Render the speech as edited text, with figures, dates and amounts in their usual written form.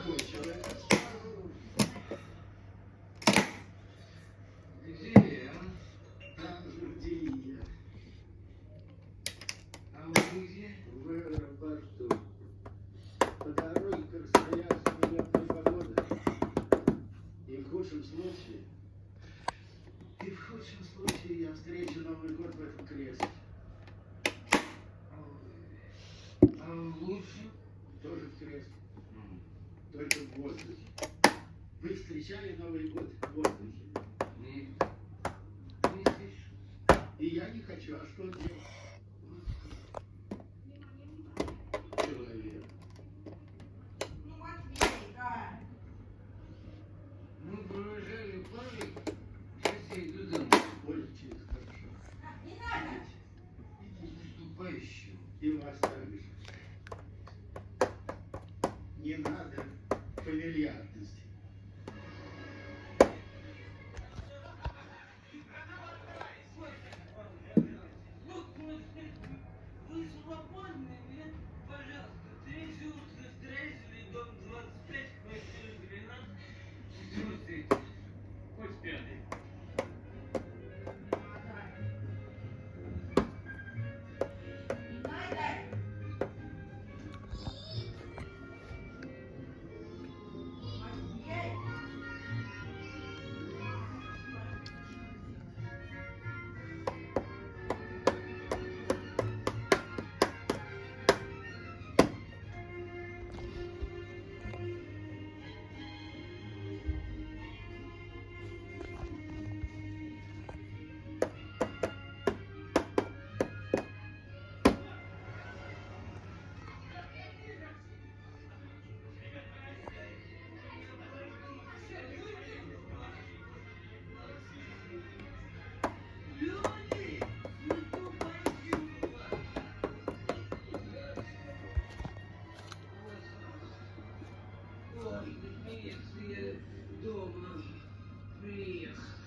находчивая. Где? Там же, где и я. А вы где? В аэропорту. По дороге к Красноярску нелетная погода. И в худшем случае, я встречу Новый год в этом кресле. А лучше? Тоже в кресле. Только в воздухе. Вы встречали Новый год в воздухе? Нет. Не слышу. И я не хочу, а что делать? Человек. Мы провожали парень, сейчас я иду домой. Очень хорошо. Идите. Наступающего. И вас также. Не надо фамильярности. Вы свободны, нет? Пожалуйста, 3 улица Строителей, дом 25, квартира 12, 4 этаж. Хоть 5-й. Люди, наступающего! Ой, наконец-то я дома приехал.